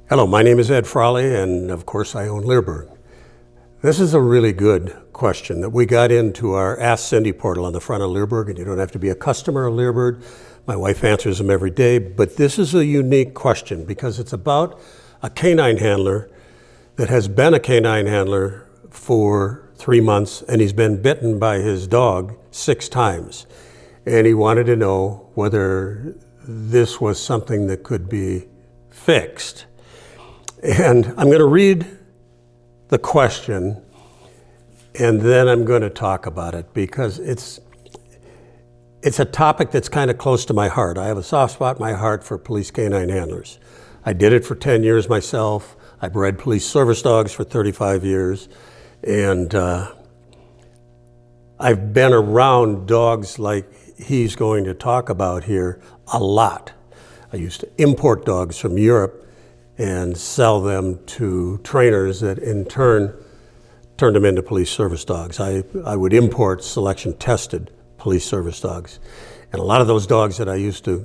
Hello, my name is Ed Frawley, and of course I own Leerburg. This is a really good question that we got into our Ask Cindy portal on the front of Leerburg, and you don't have to be a customer of Leerburg. My wife answers them every day, but this is a unique question because it's about a canine handler that has been a canine handler for 3 months, and he's been bitten by his dog 6 times. And he wanted to know whether this was something that could be fixed. And I'm going to read the question, and then I'm going to talk about it because it's a topic that's kind of close to my heart. I have a soft spot in my heart for police canine handlers. I did it for 10 years myself. I bred police service dogs for 35 years, and I've been around dogs like he's going to talk about here a lot. I used to import dogs from Europe and sell them to trainers that in turn turned them into police service dogs. I would import selection tested police service dogs. And a lot of those dogs that I used to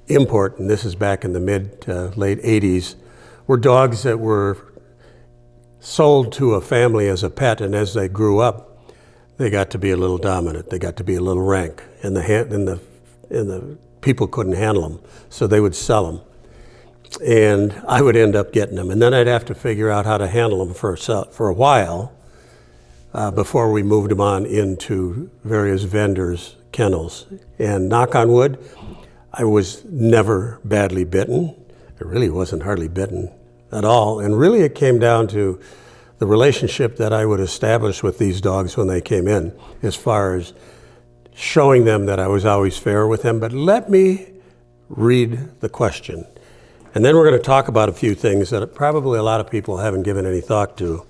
import, and this is back in the mid to late 80s, were dogs that were sold to a family as a pet, and as they grew up, they got to be a little dominant. They got to be a little rank, and the people couldn't handle them, so they would sell them. And I would end up getting them, and then I'd have to figure out how to handle them for a while before we moved them on into various vendors' kennels. And knock on wood, I was never badly bitten. I really wasn't hardly bitten at all, and really it came down to the relationship that I would establish with these dogs when they came in, as far as showing them that I was always fair with them. But let me read the question. And then we're going to talk about a few things that probably a lot of people haven't given any thought to.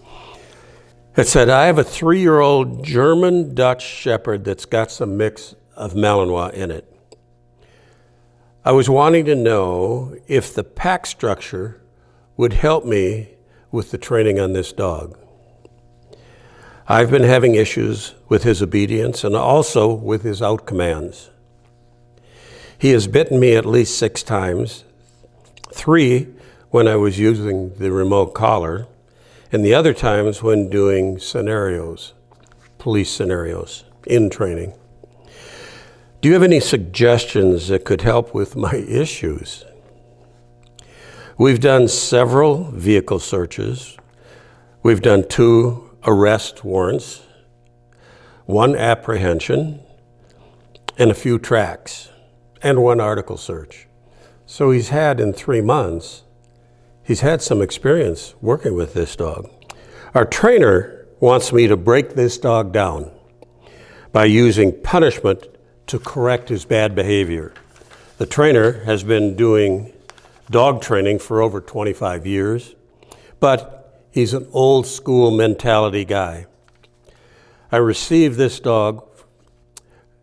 It said, I have a 3-year-old German Dutch Shepherd that's got some mix of Malinois in it. I was wanting to know if the pack structure would help me with the training on this dog. I've been having issues with his obedience and also with his out commands. He has bitten me at least 6 times. 3 when I was using the remote collar, and the other times when doing scenarios, police scenarios, in training. Do you have any suggestions that could help with my issues? We've done several vehicle searches. We've done 2 arrest warrants, 1 apprehension, and a few tracks, and 1 article search. So he's had, in 3 months, he's had some experience working with this dog. Our trainer wants me to break this dog down by using punishment to correct his bad behavior. The trainer has been doing dog training for over 25 years, but he's an old school mentality guy. I received this dog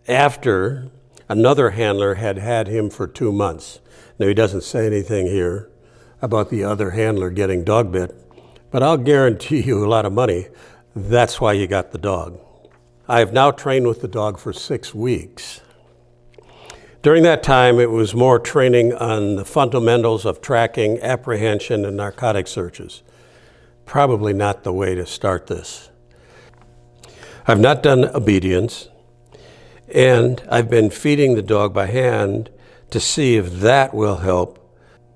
after another handler had had him for 2 months. Now, he doesn't say anything here about the other handler getting dog bit, but I'll guarantee you a lot of money, that's why you got the dog. I have now trained with the dog for 6 weeks. During that time, it was more training on the fundamentals of tracking, apprehension, and narcotic searches. Probably not the way to start this. I've not done obedience, and I've been feeding the dog by hand to see if that will help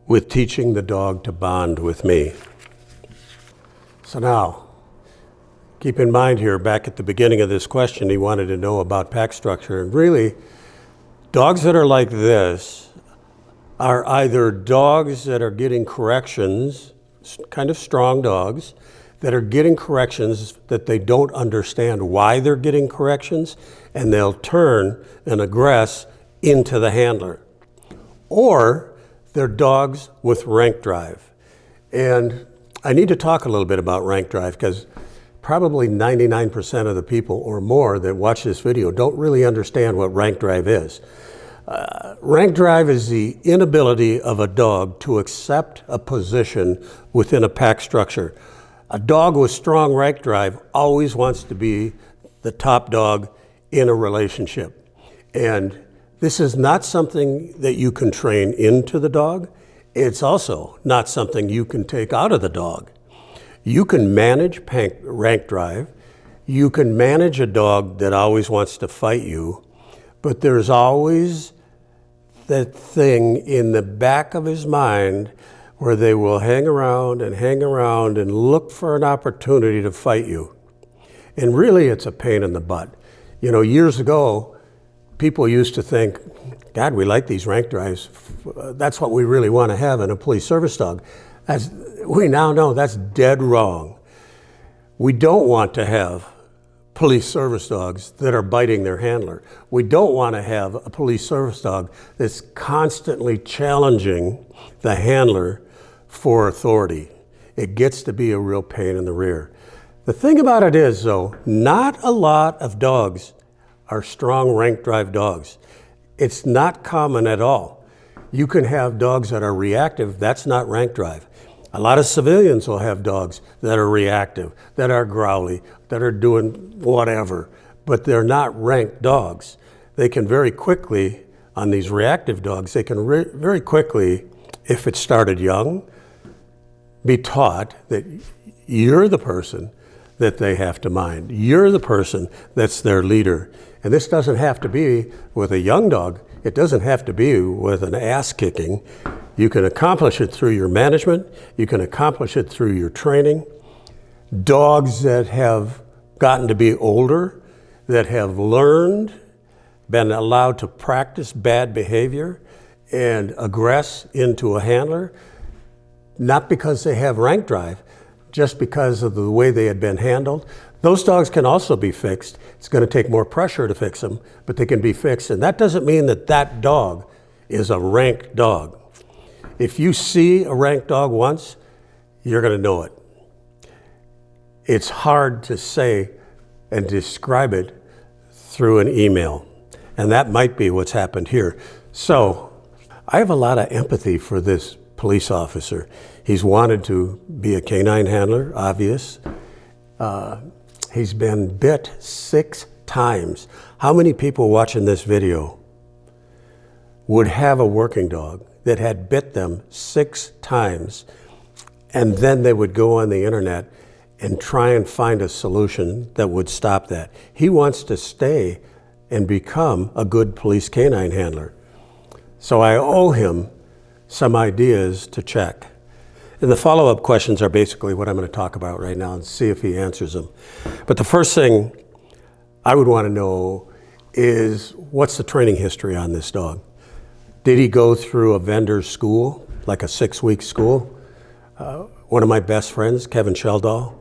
with teaching the dog to bond with me. So now, keep in mind here, back at the beginning of this question, he wanted to know about pack structure. And really, dogs that are like this are either dogs that are getting corrections, kind of strong dogs, that are getting corrections that they don't understand why they're getting corrections, and they'll turn and aggress into the handler. Or they're dogs with rank drive. And I need to talk a little bit about rank drive because probably 99% of the people or more that watch this video don't really understand what rank drive is. Rank drive is the inability of a dog to accept a position within a pack structure. A dog with strong rank drive always wants to be the top dog in a relationship. And this is not something that you can train into the dog. it's also not something you can take out of the dog. You can manage rank drive. You can manage a dog that always wants to fight you, but there's always that thing in the back of his mind where they will hang around and look for an opportunity to fight you. And really, it's a pain in the butt. You know, years ago, people used to think, God, we like these rank drives. That's what we really want to have in a police service dog. As we now know, that's dead wrong. We don't want to have police service dogs that are biting their handler. We don't want to have a police service dog that's constantly challenging the handler for authority. It gets to be a real pain in the rear. The thing about it is, though, not a lot of dogs are strong rank drive dogs. It's not common at all. You can have dogs that are reactive. That's not rank drive. A lot of civilians will have dogs that are reactive, that are growly, that are doing whatever, but they're not ranked dogs. They can very quickly, on these reactive dogs, they can very quickly, if it started young, be taught that you're the person that they have to mind. You're the person that's their leader. And this doesn't have to be with a young dog. It doesn't have to be with an ass kicking. You can accomplish it through your management. You can accomplish it through your training. Dogs that have gotten to be older, that have learned, been allowed to practice bad behavior and aggress into a handler, not because they have rank drive, just because of the way they had been handled. Those dogs can also be fixed. It's going to take more pressure to fix them, but they can be fixed. And that doesn't mean that that dog is a ranked dog. If you see a ranked dog once, you're going to know it. It's hard to say and describe it through an email. And that might be what's happened here. So I have a lot of empathy for this police officer. He's wanted to be a canine handler, obvious. He's been bit 6 times. How many people watching this video would have a working dog that had bit them 6 times, and then they would go on the internet and try and find a solution that would stop that? He wants to stay and become a good police canine handler. So I owe him some ideas to check. And the follow-up questions are basically what I'm going to talk about right now and see if he answers them. But the first thing I would want to know is, what's the training history on this dog? Did he go through a vendor's school, like a 6-week school? One of my best friends, Kevin Sheldall,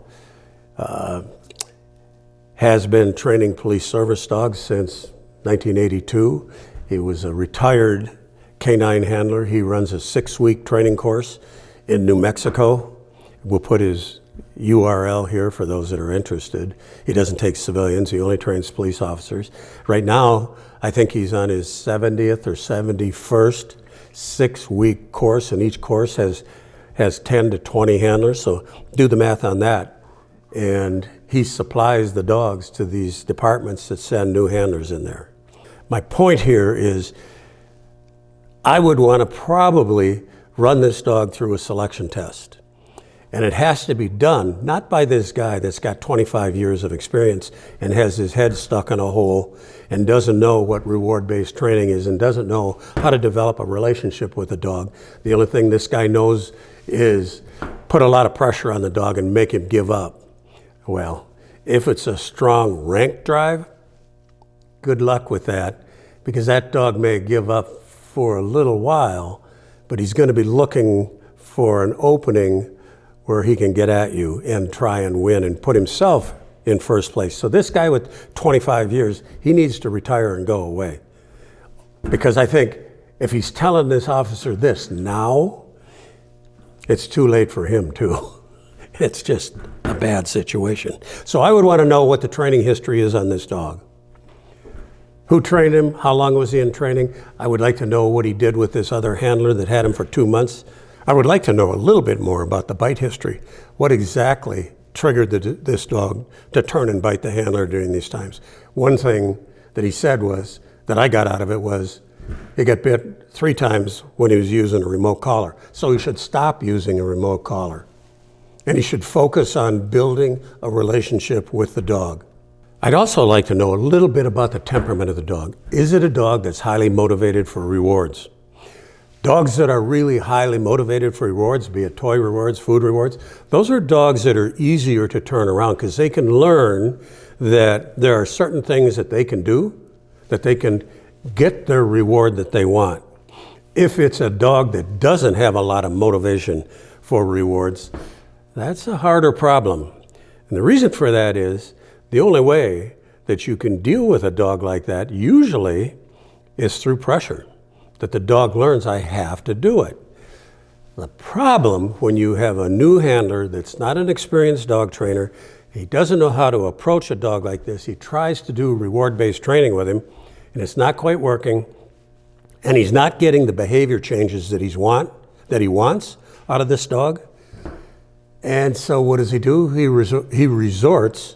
has been training police service dogs since 1982. He was a retired canine handler. He runs a 6-week training course in New Mexico. We'll put his URL here for those that are interested. He doesn't take civilians, he only trains police officers. Right now, I think he's on his 70th or 71st 6-week course, and each course has 10 to 20 handlers, so do the math on that. And he supplies the dogs to these departments that send new handlers in there. My point here is, I would want to probably run this dog through a selection test. And it has to be done, not by this guy that's got 25 years of experience and has his head stuck in a hole and doesn't know what reward-based training is and doesn't know how to develop a relationship with the dog. The only thing this guy knows is put a lot of pressure on the dog and make him give up. Well, if it's a strong rank drive, good luck with that, because that dog may give up for a little while, but he's going to be looking for an opening where he can get at you and try and win and put himself in first place. So this guy with 25 years, he needs to retire and go away. Because I think if he's telling this officer this now, it's too late for him too. It's just a bad situation. So I would want to know what the training history is on this dog. Who trained him? How long was he in training? I would like to know what he did with this other handler that had him for 2 months. I would like to know a little bit more about the bite history. What exactly triggered this dog to turn and bite the handler during these times? One thing that he said was, that I got out of it was, He got bit 3 times when he was using a remote collar. So he should stop using a remote collar. And he should focus on building a relationship with the dog. I'd also like to know a little bit about the temperament of the dog. Is it a dog that's highly motivated for rewards? Dogs that are really highly motivated for rewards, be it toy rewards, food rewards, those are dogs that are easier to turn around because they can learn that there are certain things that they can do, that they can get their reward that they want. If it's a dog that doesn't have a lot of motivation for rewards, that's a harder problem. And the reason for that is the only way that you can deal with a dog like that usually is through pressure, that the dog learns, I have to do it. The problem when you have a new handler that's not an experienced dog trainer, he doesn't know how to approach a dog like this, he tries to do reward-based training with him, and it's not quite working, and he's not getting the behavior changes that he wants out of this dog. And so what does he do? He resorts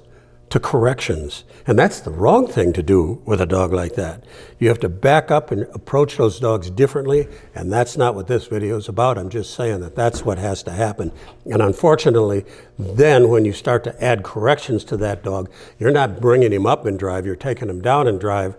to corrections. And that's the wrong thing to do with a dog like that. You have to back up and approach those dogs differently, and that's not what this video is about. I'm just saying that that's what has to happen. And unfortunately, then when you start to add corrections to that dog, you're not bringing him up in drive, you're taking him down in drive,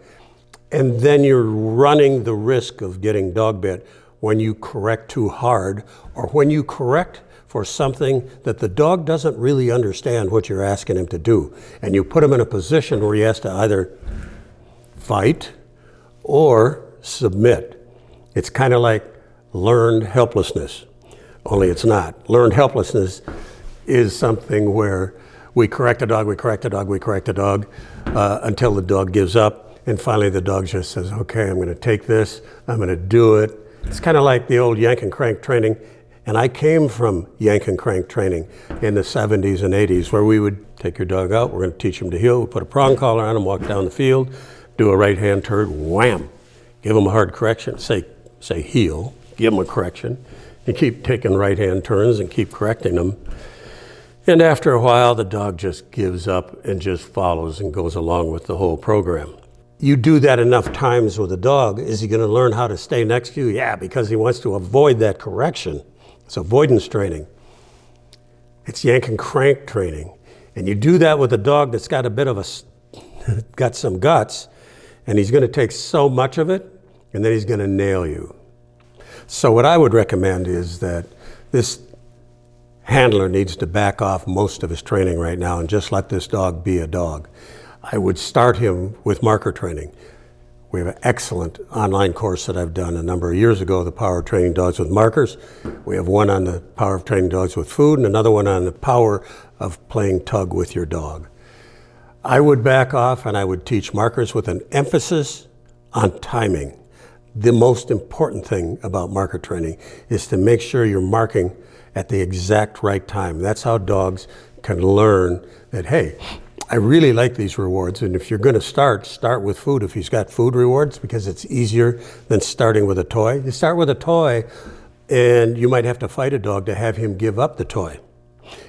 and then you're running the risk of getting dog bit when you correct too hard, or when you correct for something that the dog doesn't really understand what you're asking him to do. And you put him in a position where he has to either fight or submit. It's kind of like learned helplessness, only it's not. Learned helplessness is something where we correct a dog, until the dog gives up. And finally the dog just says, okay, I'm gonna take this, I'm gonna do it. It's kind of like the old yank and crank training. And I came from yank and crank training in the 70s and 80s, where we would take your dog out, we're going to teach him to heel, we put a prong collar on him, walk down the field, do a right hand turn, wham, give him a hard correction, say heel, give him a correction, and keep taking right hand turns and keep correcting them. And after a while, the dog just gives up and just follows and goes along with the whole program. You do that enough times with a dog, is he going to learn how to stay next to you? Yeah, because he wants to avoid that correction. It's avoidance training. It's yank and crank training. And you do that with a dog that's got a bit of got some guts, and he's going to take so much of it, and then he's going to nail you. So what I would recommend is that this handler needs to back off most of his training right now and just let this dog be a dog. I would start him with marker training. We have an excellent online course that I've done a number of years ago, the power of training dogs with markers. We have one on the power of training dogs with food and another one on the power of playing tug with your dog. I would back off and I would teach markers with an emphasis on timing. The most important thing about marker training is to make sure you're marking at the exact right time. That's how dogs can learn that, hey, I really like these rewards, and if you're going to start with food if he's got food rewards, because it's easier than starting with a toy. You start with a toy, and you might have to fight a dog to have him give up the toy.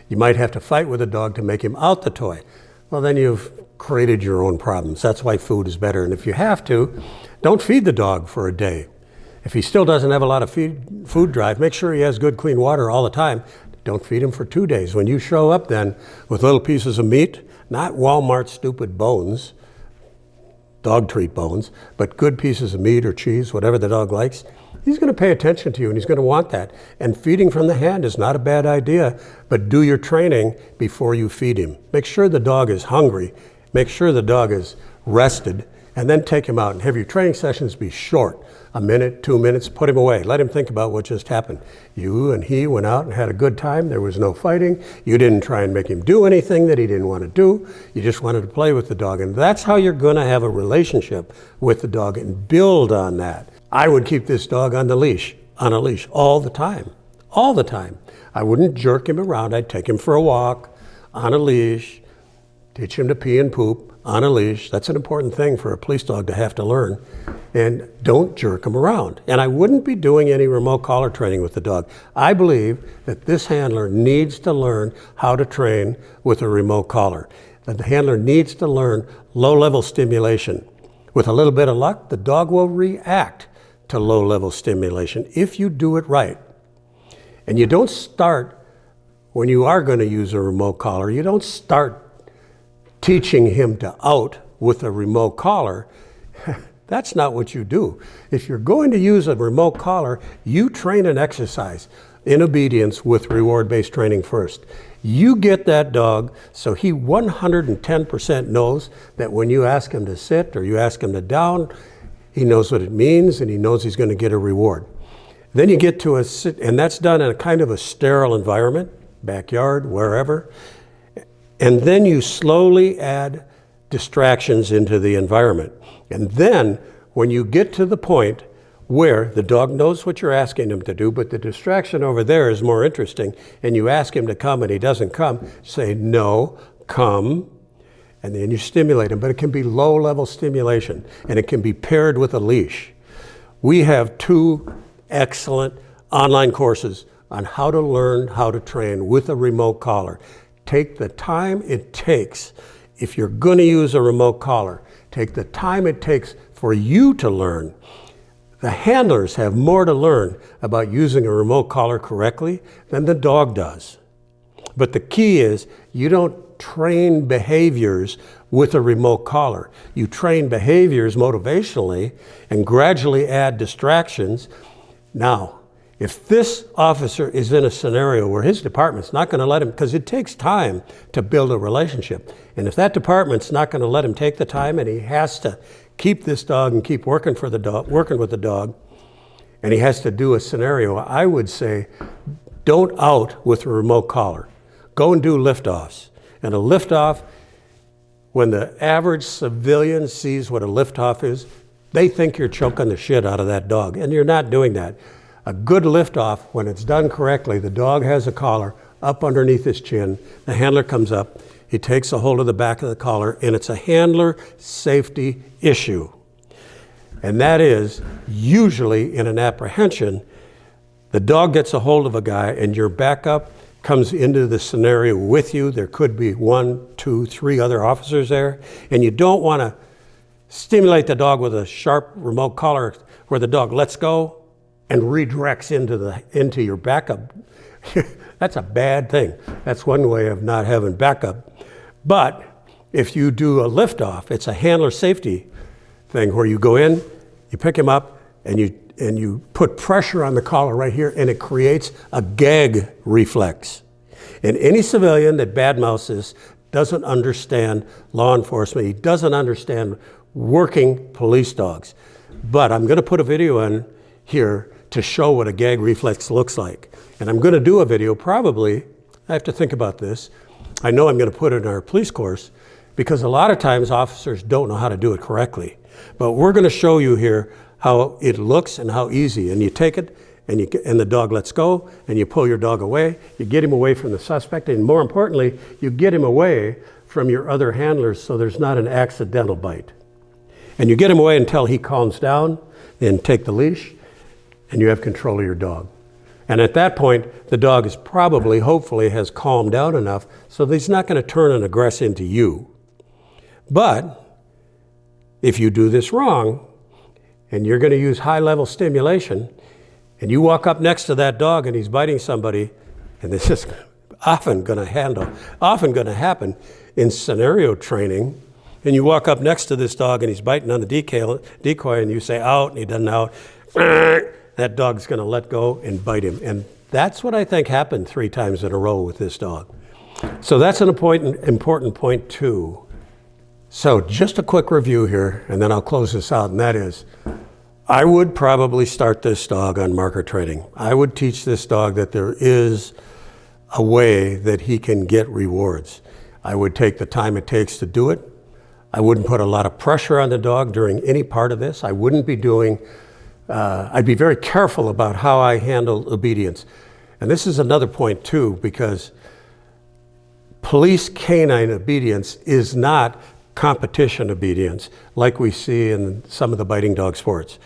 You might have to fight with a dog to make him out the toy. Well, then you've created your own problems. That's why food is better. And if you have to, don't feed the dog for a day. If he still doesn't have a lot of food drive, make sure he has good, clean water all the time. Don't feed him for 2 days. When you show up then with little pieces of meat, not Walmart stupid bones, dog treat bones, but good pieces of meat or cheese, whatever the dog likes, he's going to pay attention to you and he's going to want that. And feeding from the hand is not a bad idea, but do your training before you feed him. Make sure the dog is hungry, make sure the dog is rested, and then take him out and have your training sessions be short. 1 minute, 2 minutes, put him away. Let him think about what just happened. You and he went out and had a good time. There was no fighting. You didn't try and make him do anything that he didn't want to do. You just wanted to play with the dog. And that's how you're going to have a relationship with the dog and build on that. I would keep this dog on a leash all the time, all the time. I wouldn't jerk him around. I'd take him for a walk on a leash, teach him to pee and poop on a leash. That's an important thing for a police dog to have to learn. And don't jerk him around. And I wouldn't be doing any remote collar training with the dog. I believe that this handler needs to learn how to train with a remote collar. That the handler needs to learn low-level stimulation. With a little bit of luck, the dog will react to low-level stimulation if you do it right. And you don't start, when you are going to use a remote collar, you don't start teaching him to out with a remote collar. That's not what you do. If you're going to use a remote collar, you train and exercise in obedience with reward-based training first. You get that dog so he 110% knows that when you ask him to sit or you ask him to down, he knows what it means and he knows he's going to get a reward. Then you get to a sit, and that's done in a kind of a sterile environment, backyard, wherever. And then you slowly add distractions into the environment. And then when you get to the point where the dog knows what you're asking him to do, but the distraction over there is more interesting, and you ask him to come and he doesn't come, say, no, come, and then you stimulate him. But it can be low-level stimulation, and it can be paired with a leash. We have 2 excellent online courses on how to learn how to train with a remote collar. Take the time it takes. If you're going to use a remote collar, take the time it takes for you to learn. The handlers have more to learn about using a remote collar correctly than the dog does. But the key is you don't train behaviors with a remote collar. You train behaviors motivationally and gradually add distractions. Now, if this officer is in a scenario where his department's not going to let him, because it takes time to build a relationship, and if that department's not going to let him take the time and he has to keep this dog and keep working with the dog, and he has to do a scenario, I would say don't out with a remote collar. Go and do liftoffs. And a liftoff, when the average civilian sees what a liftoff is, they think you're choking the shit out of that dog, and you're not doing that. A good liftoff, when it's done correctly, the dog has a collar up underneath his chin, the handler comes up, he takes a hold of the back of the collar, and it's a handler safety issue. And that is, usually in an apprehension, the dog gets a hold of a guy and your backup comes into the scenario with you. There could be 1, 2, 3 other officers there, and you don't want to stimulate the dog with a sharp remote collar where the dog lets go and redirects into your backup. That's a bad thing. That's one way of not having backup. But if you do a liftoff, it's a handler safety thing where you go in, you pick him up, and you put pressure on the collar right here, and it creates a gag reflex. And any civilian that badmouths this doesn't understand law enforcement. He doesn't understand working police dogs. But I'm going to put a video in here to show what a gag reflex looks like. And I'm going to do a video probably, I have to think about this. I know I'm going to put it in our police course because a lot of times officers don't know how to do it correctly. But we're going to show you here how it looks and how easy. And you take it and the dog lets go and you pull your dog away. You get him away from the suspect, and more importantly, you get him away from your other handlers so there's not an accidental bite. And you get him away until he calms down, then take the leash, and you have control of your dog. And at that point, the dog is probably, hopefully, has calmed down enough so that he's not going to turn and aggress into you. But if you do this wrong, and you're going to use high-level stimulation, and you walk up next to that dog and he's biting somebody, and this is often going to happen in scenario training, and you walk up next to this dog and he's biting on the decoy and you say out and he doesn't out, that dog's going to let go and bite him. And that's what I think happened 3 times in a row with this dog. So that's an important point too. So just a quick review here, and then I'll close this out, and that is, I would probably start this dog on marker training. I would teach this dog that there is a way that he can get rewards. I would take the time it takes to do it. I wouldn't put a lot of pressure on the dog during any part of this. I wouldn't be doing, I'd be very careful about how I handle obedience. And this is another point too, because police canine obedience is not competition obedience like we see in some of the biting dog sports.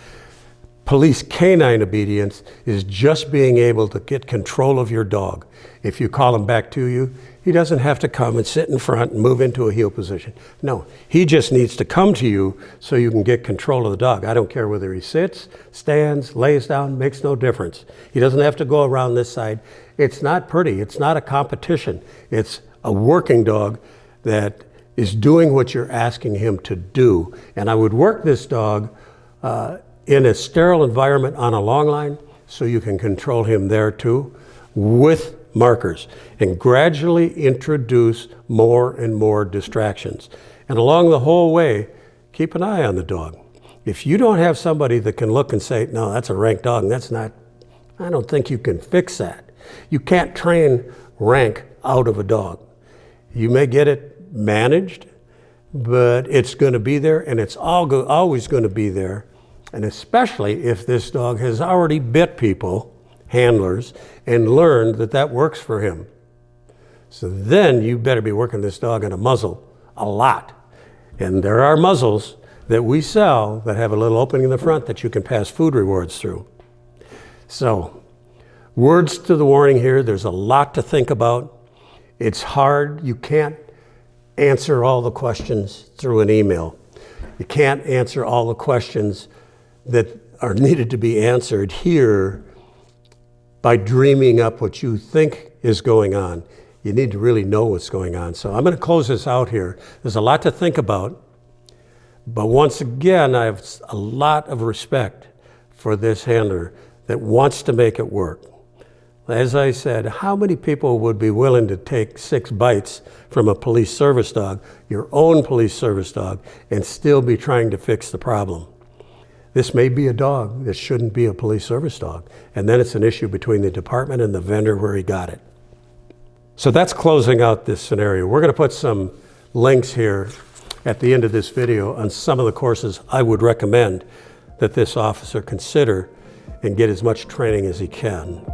Police canine obedience is just being able to get control of your dog. If you call him back to you, he doesn't have to come and sit in front and move into a heel position. No, he just needs to come to you so you can get control of the dog. I don't care whether he sits, stands, lays down, makes no difference. He doesn't have to go around this side. It's not pretty. It's not a competition. It's a working dog that is doing what you're asking him to do. And I would work this dog in a sterile environment on a long line so you can control him there too with markers and gradually introduce more and more distractions. And along the whole way, keep an eye on the dog. If you don't have somebody that can look and say, no, that's a rank dog, that's not, I don't think you can fix that. You can't train rank out of a dog. You may get it managed, but it's going to be there, and it's always going to be there. And especially if this dog has already bit people, handlers, and learned that that works for him. So then you better be working this dog on a muzzle a lot. And there are muzzles that we sell that have a little opening in the front that you can pass food rewards through. So, words to the warning here, there's a lot to think about. It's hard. You can't answer all the questions through an email. You can't answer all the questions that are needed to be answered here by dreaming up what you think is going on. You need to really know what's going on. So I'm going to close this out here. There's a lot to think about, but once again, I have a lot of respect for this handler that wants to make it work. As I said, how many people would be willing to take 6 bites from a police service dog, your own police service dog, and still be trying to fix the problem? This may be a dog that shouldn't be a police service dog. And then it's an issue between the department and the vendor where he got it. So that's closing out this scenario. We're going to put some links here at the end of this video on some of the courses I would recommend that this officer consider and get as much training as he can.